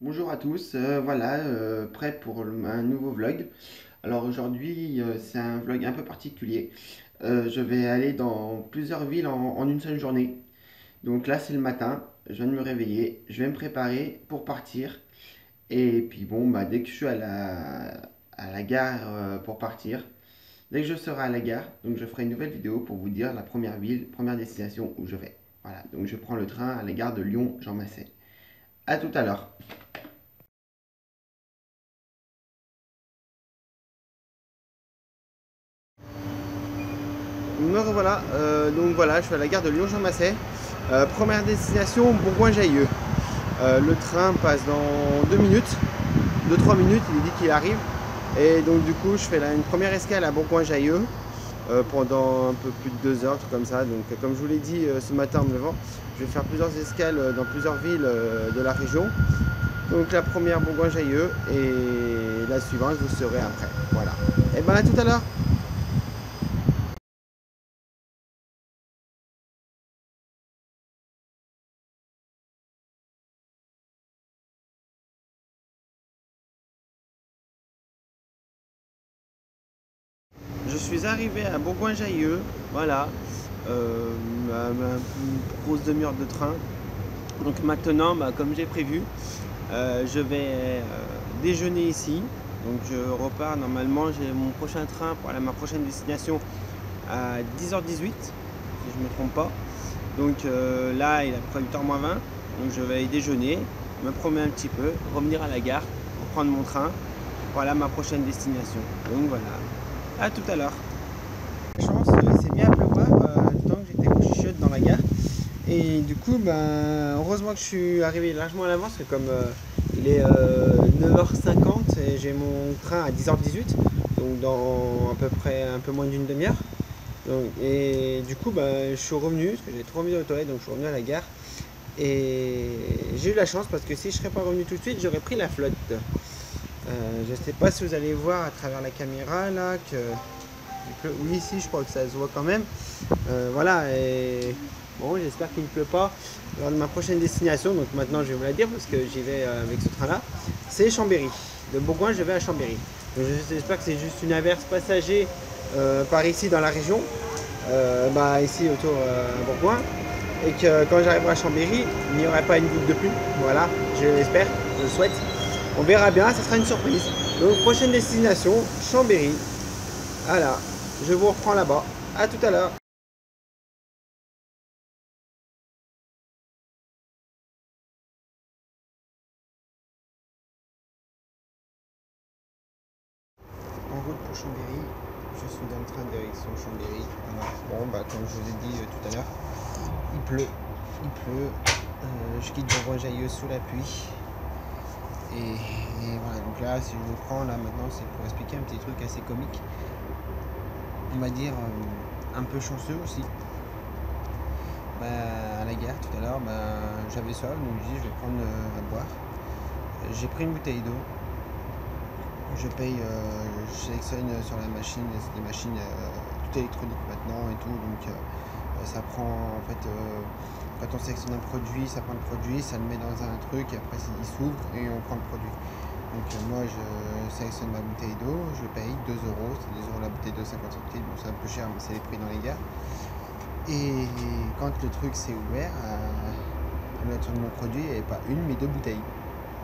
Bonjour à tous, voilà, prêt pour un nouveau vlog. Alors aujourd'hui, c'est un vlog un peu particulier. Je vais aller dans plusieurs villes en une seule journée. Donc là, c'est le matin, je viens de me réveiller, je vais me préparer pour partir. Et puis bon, bah, dès que je suis à la gare pour partir, dès que je serai à la gare, donc je ferai une nouvelle vidéo pour vous dire la première ville, première destination où je vais. Voilà, donc je prends le train à la gare de Lyon-Jean Massé. À tout à l'heure. Me revoilà, donc voilà, je suis à la gare de Lyon-Jean Massé. Première destination, Bourgoin-Jallieu. Le train passe dans 2 minutes, 2-3 minutes, il dit qu'il arrive. Et donc du coup, je fais une première escale à Bourgoin-Jallieu pendant un peu plus de 2 heures, tout comme ça. Donc comme je vous l'ai dit ce matin en me levant, je vais faire plusieurs escales dans plusieurs villes de la région. Donc la première Bourgoin-Jallieu et la suivante, vous saurez après. Voilà. Et ben à tout à l'heure. Je suis arrivé à Bourgoin-Jallieu, voilà, une grosse demi-heure de train. Donc maintenant, bah, comme j'ai prévu, je vais déjeuner ici. Donc je repars normalement, j'ai mon prochain train pour aller à ma prochaine destination à 10h18, si je ne me trompe pas. Donc là, il est à peu près 8h moins 20. Donc je vais aller déjeuner, me promener un petit peu, revenir à la gare pour prendre mon train pour aller à ma prochaine destination. Donc voilà, à tout à l'heure. Chance, c'est bien à pleuvoir, tant que j'étais au chuchote dans la gare. Et du coup, ben, heureusement que je suis arrivé largement à l'avance, parce que comme il est 9h50 et j'ai mon train à 10h18, donc dans à peu près un peu moins d'une demi-heure. Et du coup, ben, je suis revenu, parce que j'ai trop envie aux toilettes, donc je suis revenu à la gare. Et j'ai eu la chance, parce que si je ne serais pas revenu tout de suite, j'aurais pris la flotte. Je ne sais pas si vous allez voir à travers la caméra là que oui, ici, je crois que ça se voit quand même. Voilà, et bon, j'espère qu'il ne pleut pas lors de ma prochaine destination. Donc maintenant, je vais vous la dire parce que j'y vais avec ce train-là. C'est Chambéry. De Bourgoin, je vais à Chambéry. Donc j'espère que c'est juste une averse passager par ici dans la région, bah, ici autour à Bourgoin. Et que quand j'arriverai à Chambéry, il n'y aurait pas une goutte de pluie. Voilà, je l'espère, je le souhaite. On verra bien, ça sera une surprise. Donc prochaine destination, Chambéry. Voilà, je vous reprends là-bas. À tout à l'heure. En route pour Chambéry, je suis dans le train direction Chambéry. Alors, bon, bah, comme je vous ai dit tout à l'heure, il pleut. Il pleut. Je quitte Bourgoin-Jallieu sous la pluie. Et voilà, donc là, si je vous prends, là maintenant, c'est pour expliquer un petit truc assez comique. On va dire un peu chanceux aussi. Bah, à la gare tout à l'heure, bah, j'avais soif, donc je dis je vais prendre à boire. J'ai pris une bouteille d'eau. Je paye, je sélectionne sur la machine, c'est des machines tout électroniques maintenant et tout, donc ça prend en fait, quand on sélectionne un produit, ça prend le produit, ça le met dans un truc, et après il s'ouvre et on prend le produit. Donc moi je sélectionne ma bouteille d'eau, je paye 2 euros, c'est 2 euros la bouteille d'eau 50 centimes, bon c'est un peu cher mais c'est les prix dans les gares. Et quand le truc s'est ouvert, à l'ouverture de mon produit, il n'y avait pas une mais deux bouteilles.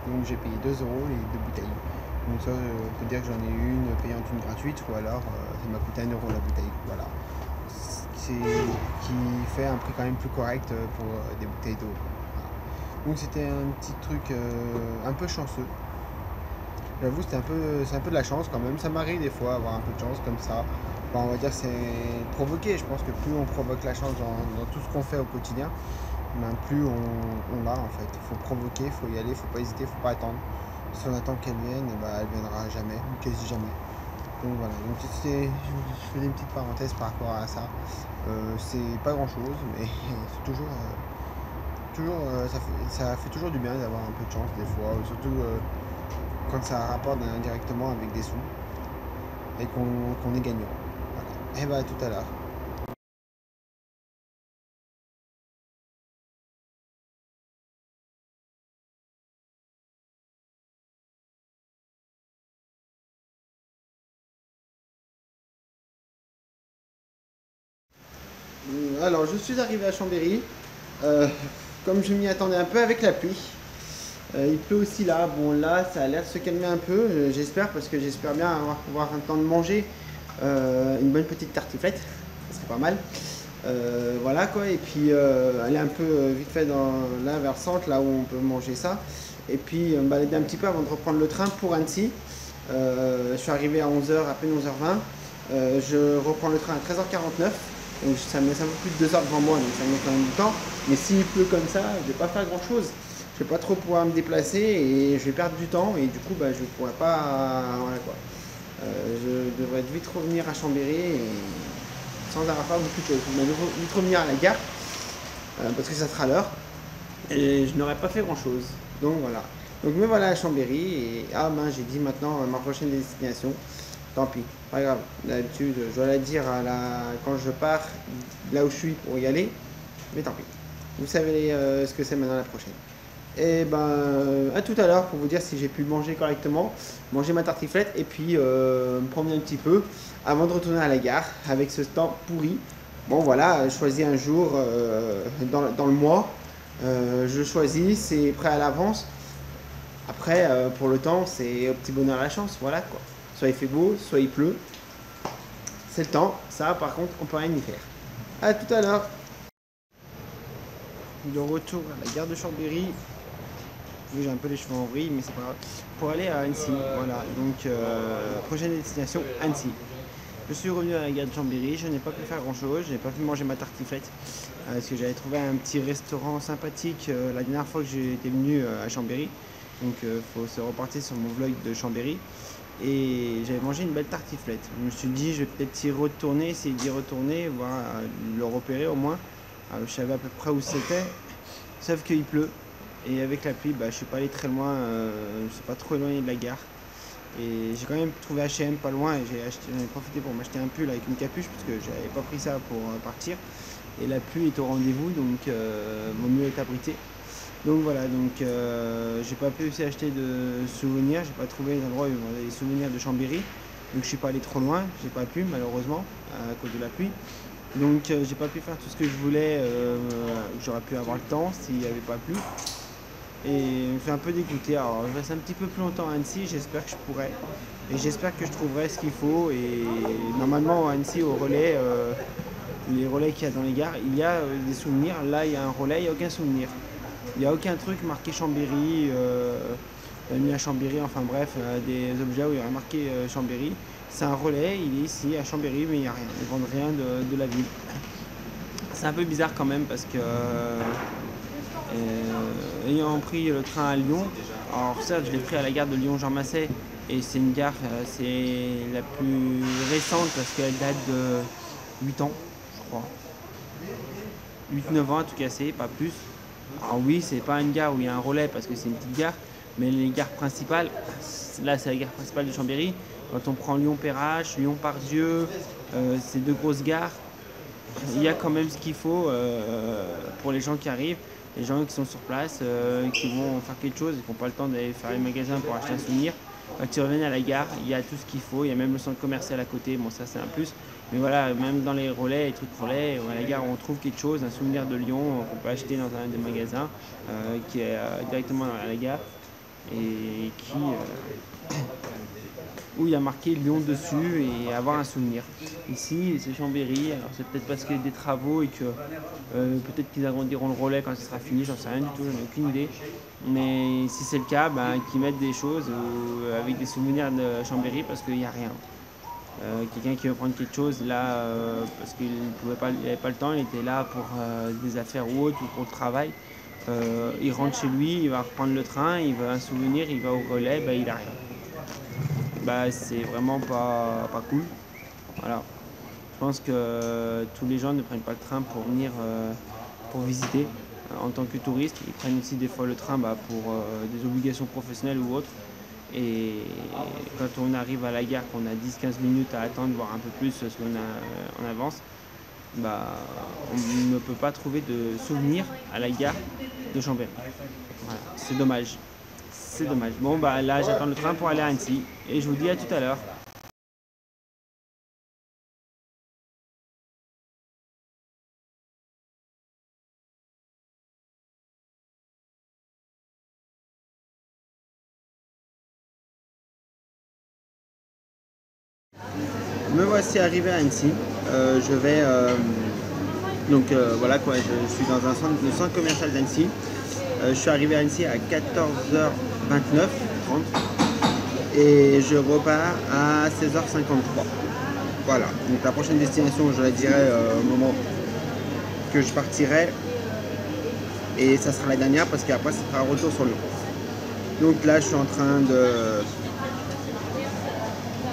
Donc j'ai payé 2 euros les deux bouteilles. Donc ça, on peut dire que j'en ai eu une payante, une gratuite, ou alors ça m'a coûté 1 euro la bouteille. Voilà. C'est qui fait un prix quand même plus correct pour des bouteilles d'eau. Voilà. Donc c'était un petit truc un peu chanceux. J'avoue, c'est un peu de la chance quand même. Ça m'arrive des fois avoir un peu de chance comme ça. Enfin, on va dire que c'est provoqué. Je pense que plus on provoque la chance dans tout ce qu'on fait au quotidien, ben, plus on l'a en fait. Il faut provoquer, il faut y aller, il faut pas hésiter, il faut pas attendre. Si on attend qu'elle vienne, eh ben, elle viendra jamais, ou quasi jamais. Donc voilà, donc je faisais une petite parenthèse par rapport à ça. C'est pas grand chose, mais c'est ça fait toujours du bien d'avoir un peu de chance des fois, surtout quand ça rapporte indirectement avec des sous et qu'on est gagnant. Voilà. Et bah à tout à l'heure. Alors, je suis arrivé à Chambéry, euh, comme je m'y attendais un peu avec la pluie. Il pleut aussi là. Bon, là, ça a l'air de se calmer un peu, j'espère, parce que j'espère bien pouvoir un temps de manger une bonne petite tartiflette. Ça serait pas mal. Voilà quoi. Et puis, aller un peu vite fait dans là vers le centre, là où on peut manger ça. Et puis, me balader un petit peu avant de reprendre le train pour Annecy. Je suis arrivé à 11h, à peine 11h20. Je reprends le train à 13h49. Donc ça me laisse un peu plus de 2 heures devant moi, donc ça me met quand même du temps. Mais s'il pleut comme ça, je vais pas faire grand chose. Je vais pas trop pouvoir me déplacer et je vais perdre du temps et du coup bah, je ne pourrai pas. Voilà quoi. Je devrais vite revenir à Chambéry et sans avoir faire beaucoup de choses. Je vais vite revenir à la gare parce que ça sera l'heure et je n'aurais pas fait grand chose. Donc voilà. Donc me voilà à Chambéry et ah ben j'ai dit maintenant ma prochaine destination. Tant pis, pas grave. D'habitude, je dois la dire quand je pars là où je suis pour y aller, mais tant pis. Vous savez ce que c'est maintenant la prochaine. Et ben, à tout à l'heure pour vous dire si j'ai pu manger correctement, manger ma tartiflette et puis me promener un petit peu avant de retourner à la gare avec ce temps pourri. Bon voilà, je choisis un jour dans le mois. Je choisis, c'est prêt à l'avance. Après, pour le temps, c'est au petit bonheur la chance, voilà quoi. Soit il fait beau, soit il pleut. C'est le temps. Ça, par contre, on peut rien y faire. A tout à l'heure. De retour à la gare de Chambéry. J'ai un peu les cheveux en vrille, mais c'est pas grave. Pour aller à Annecy. Voilà. Donc, prochaine destination, Annecy. Je suis revenu à la gare de Chambéry. Je n'ai pas pu faire grand chose. Je n'ai pas pu manger ma tartiflette. Parce que j'avais trouvé un petit restaurant sympathique la dernière fois que j'étais venu à Chambéry. Donc, il faut se repartir sur mon vlog de Chambéry. Et j'avais mangé une belle tartiflette. Je me suis dit, je vais peut-être y retourner, essayer d'y retourner, voir le repérer au moins. Je savais à peu près où c'était, sauf qu'il pleut. Et avec la pluie, bah, je suis pas allé très loin, je suis pas trop éloigné de la gare. Et j'ai quand même trouvé H&M pas loin et j'en ai profité pour m'acheter un pull avec une capuche parce que j'avais pas pris ça pour partir. Et la pluie est au rendez-vous, donc vaut mieux être abrité. Donc voilà, donc j'ai pas pu aussi acheter de souvenirs, j'ai pas trouvé les endroits où il y avait des souvenirs de Chambéry. Donc je suis pas allé trop loin, j'ai pas pu malheureusement à cause de la pluie. Donc j'ai pas pu faire tout ce que je voulais, j'aurais pu avoir le temps s'il n'y avait pas plu. Et je suis un peu dégoûté, alors je reste un petit peu plus longtemps à Annecy, j'espère que je pourrai. Et j'espère que je trouverai ce qu'il faut. Et normalement à Annecy au relais, les relais qu'il y a dans les gares, il y a des souvenirs. Là il y a un relais, il n'y a aucun souvenir. Il n'y a aucun truc marqué Chambéry, mis à Chambéry, enfin bref, des objets où il y aurait marqué Chambéry. C'est un relais, il est ici à Chambéry, mais il n'y a rien. Ils ne vendent rien de la ville. C'est un peu bizarre quand même parce que, ayant pris le train à Lyon, alors certes, je l'ai pris à la gare de Lyon-Jean Massé, et c'est une gare, c'est la plus récente parce qu'elle date de 8 ans, je crois. 8-9 ans à tout casser, pas plus. Alors oui, c'est pas une gare où il y a un relais parce que c'est une petite gare, mais les gares principales, là c'est la gare principale de Chambéry. Quand on prend Lyon-Perrache, Lyon-Pardieu, ces deux grosses gares, il y a quand même ce qu'il faut pour les gens qui arrivent, les gens qui sont sur place, qui vont faire quelque chose et qui n'ont pas le temps d'aller faire les magasins pour acheter un souvenir. Quand ils reviennent à la gare, il y a tout ce qu'il faut, il y a même le centre commercial à côté, bon ça c'est un plus. Mais voilà, même dans les relais, les trucs relais, à la gare on trouve quelque chose, un souvenir de Lyon qu'on peut acheter dans un des magasins qui est directement à la gare et où il y a marqué Lyon dessus et avoir un souvenir. Ici c'est Chambéry, alors c'est peut-être parce qu'il y a des travaux et que peut-être qu'ils agrandiront le relais quand ce sera fini, j'en sais rien du tout, j'en ai aucune idée. Mais si c'est le cas, qu'ils mettent des choses avec des souvenirs de Chambéry parce qu'il n'y a rien. Quelqu'un qui veut prendre quelque chose là parce qu'il n'avait pas le temps, il était là pour des affaires ou autre ou pour le travail. Il rentre chez lui, il va reprendre le train, il veut un souvenir, il va au relais, il a rien. C'est vraiment pas cool. Voilà. Je pense que tous les gens ne prennent pas le train pour venir pour visiter en tant que touristes. Ils prennent aussi des fois le train pour des obligations professionnelles ou autres. Et quand on arrive à la gare, qu'on a 10-15 minutes à attendre, voire un peu plus parce qu'on a en avance, on ne peut pas trouver de souvenirs à la gare de Chambéry. Voilà, c'est dommage. C'est dommage. Bon, là, j'attends le train pour aller à Annecy. Et je vous dis à tout à l'heure. Me voici arrivé à Annecy. Je vais voilà quoi, je suis dans le centre commercial d'Annecy. Je suis arrivé à Annecy à 14h29 et je repars à 16h53. Voilà, donc la prochaine destination, je la dirai au moment que je partirai, et ça sera la dernière parce qu'après ça sera un retour sur Lyon. Donc là je suis en train de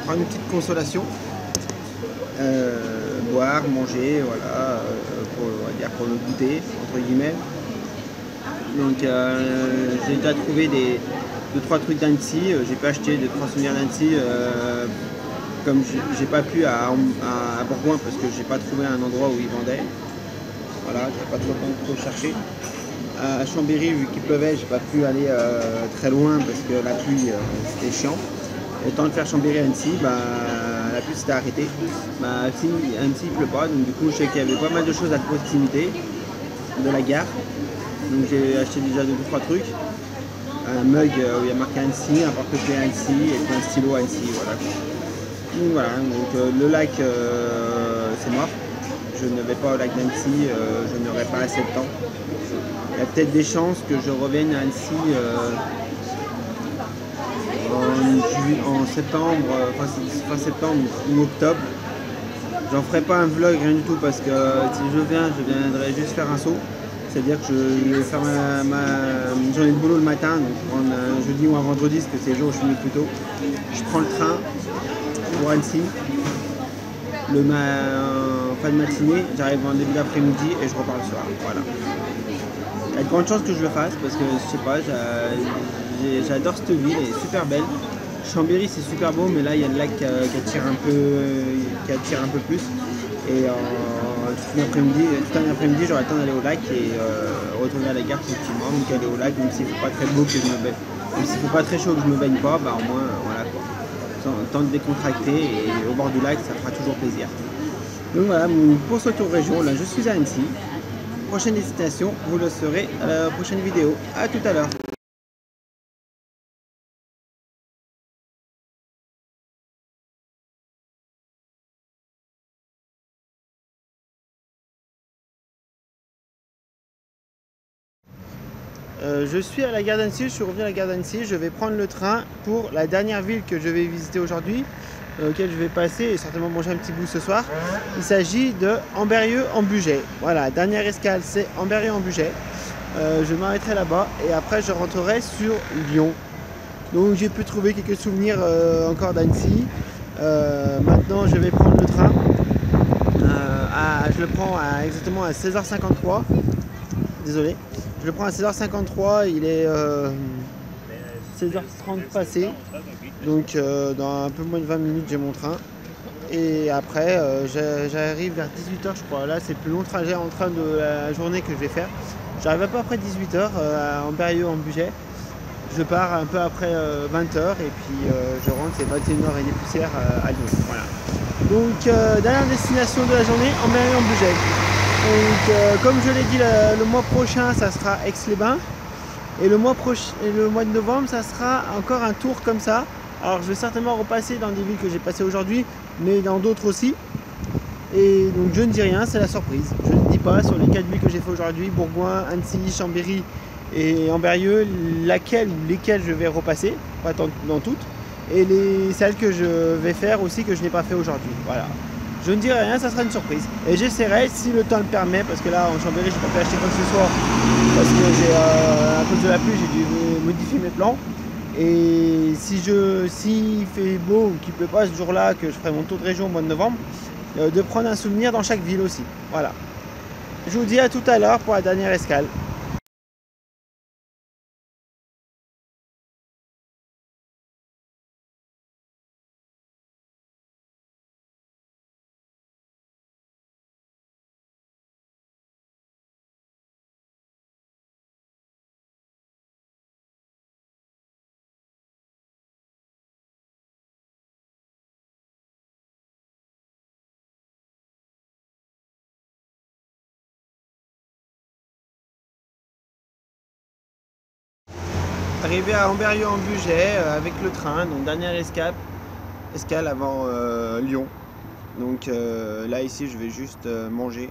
prendre une petite consolation, boire, manger, voilà, on va dire pour le goûter entre guillemets. Donc j'ai déjà trouvé 2-3 trucs d'Annecy, j'ai pu acheter 2-3 souvenirs d'Annecy, comme j'ai pas pu à Bourgoin parce que j'ai pas trouvé un endroit où ils vendaient. Voilà, j'ai pas trop cherché. À Chambéry, vu qu'il pleuvait, j'ai pas pu aller très loin parce que la pluie c'était chiant. Et le temps de faire Chambéry-Annecy, la pluie s'était arrêtée. Annecy il pleut pas, donc du coup je sais qu'il y avait pas mal de choses à proximité de la gare. Donc j'ai acheté déjà 2-3 trucs. Un mug où il y a marqué Annecy, un porte-clés Annecy et puis un stylo Annecy. Voilà. Donc voilà, donc le lac c'est mort. Je ne vais pas au lac d'Annecy, je n'aurai pas assez de temps. Il y a peut-être des chances que je revienne à Annecy en septembre, fin septembre ou octobre. J'en ferai pas un vlog, rien du tout, parce que si je viendrai juste faire un saut. C'est-à-dire que je vais faire ma journée de boulot le matin, donc je prends un jeudi ou un vendredi, parce que c'est le jour où je finis plus tôt. Je prends le train pour Annecy. En fin de matinée, j'arrive en début d'après-midi et je repars le soir. Voilà. Il y a de grandes chances que je le fasse parce que je sais pas, j'adore cette ville, elle est super belle. Chambéry c'est super beau, mais là il y a le lac qui attire un peu plus. Et tout un après-midi, j'aurai le temps d'aller au lac et retourner à la gare tranquillement, donc aller au lac, même s'il ne faut pas très beau que je me baigne. Même s'il ne faut pas très chaud que je me baigne pas, au moins voilà quoi. Temps de décontracter et au bord du lac, ça fera toujours plaisir. Donc voilà, pour ce tour région, là je suis à Annecy. Prochaine destination, vous le saurez à la prochaine vidéo. A tout à l'heure. Je suis à la gare d'Annecy, je suis revenu à la gare d'Annecy, je vais prendre le train pour la dernière ville que je vais visiter aujourd'hui, auquel je vais passer et certainement manger un petit bout ce soir. Il s'agit de Ambérieu-en-Bugey. Voilà, dernière escale c'est Ambérieu-en-Bugey. Je m'arrêterai là-bas et après je rentrerai sur Lyon. Donc j'ai pu trouver quelques souvenirs encore d'Annecy. Maintenant je vais prendre le train. Je le prends exactement à 16h53. Désolé. Je le prends à 16h53, il est 16h30 passé, donc dans un peu moins de 20 minutes j'ai mon train. Et après j'arrive vers 18h je crois, là c'est le plus long trajet en train de la journée que je vais faire. J'arrive un peu après 18h à Ambérieu-en-Bugey, je pars un peu après 20h et puis je rentre, c'est 21h et des poussières à Lyon. Voilà. Donc dernière destination de la journée, Ambérieu-en-Bugey. Donc comme je l'ai dit, le mois prochain ça sera Aix-les-Bains et le mois de novembre ça sera encore un tour comme ça. Alors je vais certainement repasser dans des villes que j'ai passées aujourd'hui, mais dans d'autres aussi. Et donc je ne dis rien, c'est la surprise. Je ne dis pas sur les 4 villes que j'ai fait aujourd'hui, Bourgoin, Annecy, Chambéry et Ambérieu, laquelle ou lesquelles je vais repasser, pas dans toutes, et celles que je vais faire aussi que je n'ai pas fait aujourd'hui. Voilà. Je ne dirai rien, ça sera une surprise. Et j'essaierai, si le temps le permet, parce que là en Chambéry, je n'ai pas pu acheter quoi que ce soit, parce que à cause de la pluie, j'ai dû modifier mes plans. Et s'il fait beau ou qu'il ne pleut pas ce jour-là, que je ferai mon tour de région au mois de novembre, de prendre un souvenir dans chaque ville aussi. Voilà. Je vous dis à tout à l'heure pour la dernière escale. Arrivé à Ambérieu-en-Bugey avec le train, donc dernière escale avant Lyon. Donc là ici je vais juste manger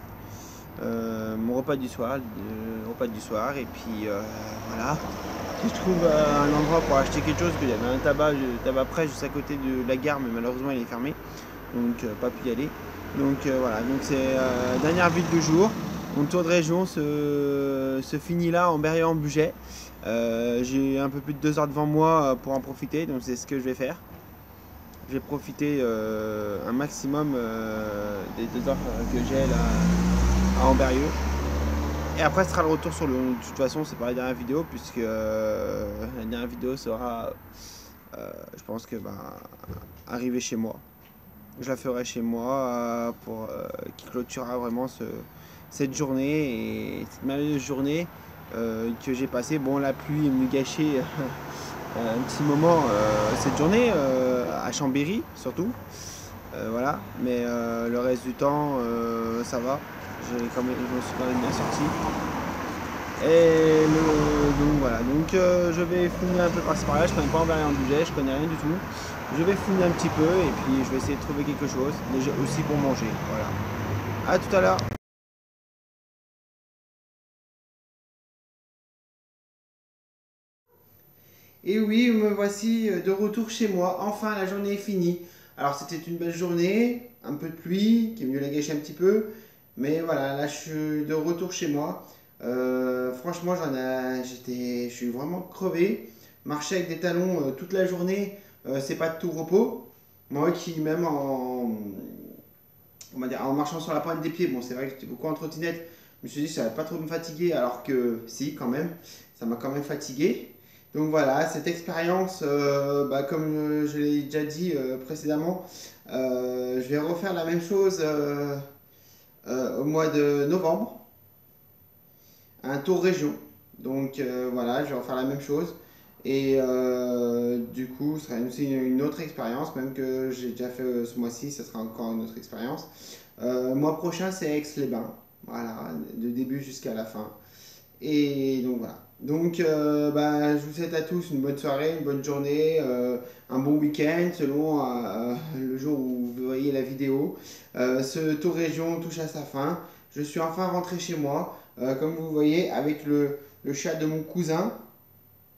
mon repas du soir, et puis voilà. Si je trouve un endroit pour acheter quelque chose, qu'il y avait un tabac près juste à côté de la gare, mais malheureusement il est fermé, donc pas pu y aller. Donc voilà, donc c'est dernière ville du jour. Mon tour de région se finit là en Berry-en-Bugey. J'ai un peu plus de 2 heures devant moi pour en profiter, donc c'est ce que je vais faire. Je vais profiter un maximum des 2 heures que j'ai là à Amberieu. Et après, ce sera le retour sur le. De toute façon, c'est pas la dernière vidéo, puisque la dernière vidéo sera, je pense que, arriver chez moi. Je la ferai chez moi qui clôturera vraiment cette journée et cette merveilleuse journée que j'ai passée. Bon, la pluie me gâchait un petit moment cette journée à Chambéry surtout. Voilà, mais le reste du temps, ça va. Je me suis quand même bien sorti. Donc voilà, donc je vais fouiner un peu par-ci par-là. Je connais pas Amberieu-en-Bugey, je connais rien du tout. Je vais fouiner un petit peu et puis je vais essayer de trouver quelque chose, déjà aussi pour manger. Voilà. À tout à l'heure. Et oui, me voici de retour chez moi. Enfin, la journée est finie. Alors, c'était une belle journée, un peu de pluie qui est venue la gâcher un petit peu. Mais voilà, là, je suis de retour chez moi. Franchement, je suis vraiment crevé. Marcher avec des talons toute la journée, c'est pas de tout repos. Moi qui, même en marchant sur la pointe des pieds, bon, c'est vrai que j'étais beaucoup en trottinette, je me suis dit que ça n'allait pas trop me fatiguer, alors que si, quand même, ça m'a quand même fatigué. Donc voilà, cette expérience, comme je l'ai déjà dit précédemment, je vais refaire la même chose au mois de novembre, un tour région. Donc voilà, je vais refaire la même chose. Et du coup, ce sera aussi une autre expérience, même que j'ai déjà fait ce mois-ci, ce sera encore une autre expérience. Mois prochain, c'est Aix-les-Bains, voilà, de début jusqu'à la fin. Et donc voilà. Donc je vous souhaite à tous une bonne soirée, une bonne journée, un bon week-end selon le jour où vous voyez la vidéo. Ce tour région touche à sa fin. Je suis enfin rentré chez moi, comme vous voyez, avec le chat de mon cousin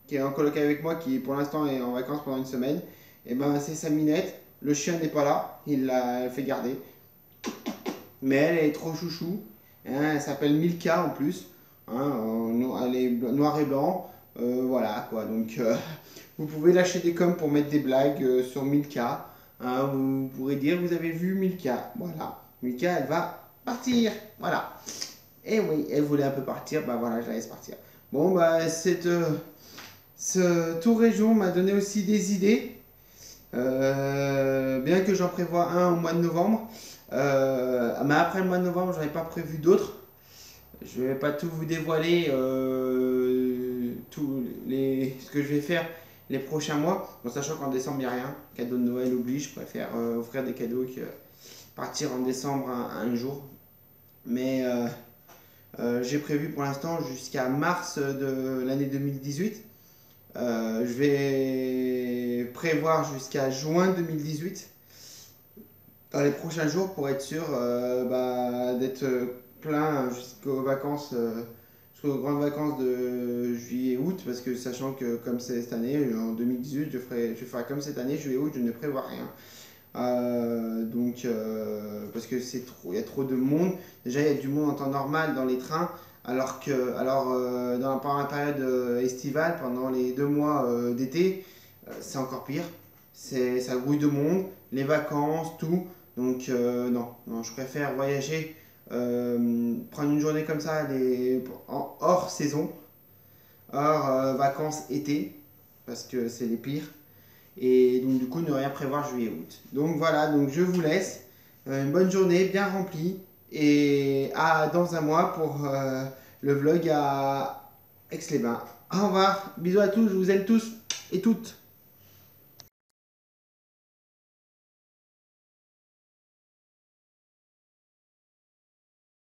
qui est en coloc avec moi, qui pour l'instant est en vacances pendant une semaine. Et ben c'est sa minette. Le chien n'est pas là, il l'a fait garder. Mais elle est trop chouchou. Hein, elle s'appelle Milka en plus. Hein, elle est noir et blanc. Voilà quoi. Donc vous pouvez lâcher des coms pour mettre des blagues sur Milka. Hein, vous pourrez dire vous avez vu Milka. Voilà. Milka elle va partir. Voilà. Et oui, elle voulait un peu partir. Bah voilà, je la laisse partir. Bon ce tour région m'a donné aussi des idées. Bien que j'en prévois un au mois de novembre. Mais après le mois de novembre, j'en ai pas prévu d'autres. Je vais pas tout vous dévoiler ce que je vais faire les prochains mois, en sachant qu'en décembre il n'y a rien. Cadeau de Noël oblige, je préfère offrir des cadeaux que partir en décembre un jour. Mais j'ai prévu pour l'instant jusqu'à mars de l'année 2018. Je vais prévoir jusqu'à juin 2018 dans les prochains jours pour être sûr d'être plein jusqu'aux grandes vacances de juillet-août, parce que sachant que comme c'est cette année, en 2018, je ferai comme cette année, juillet-août, je ne prévois rien. Parce que il y a trop de monde. Déjà, il y a du monde en temps normal dans les trains, pendant la période estivale, pendant les 2 mois d'été, c'est encore pire. Ça grouille de monde, les vacances, tout. Donc non, je préfère voyager, prendre une journée comme ça, hors saison, hors vacances été, parce que c'est les pires. Et donc du coup ne rien prévoir juillet-août. Donc voilà, donc je vous laisse. Une bonne journée, bien remplie. Et dans un mois pour le vlog à Aix-les-Bains. Au revoir, bisous à tous, je vous aime tous et toutes.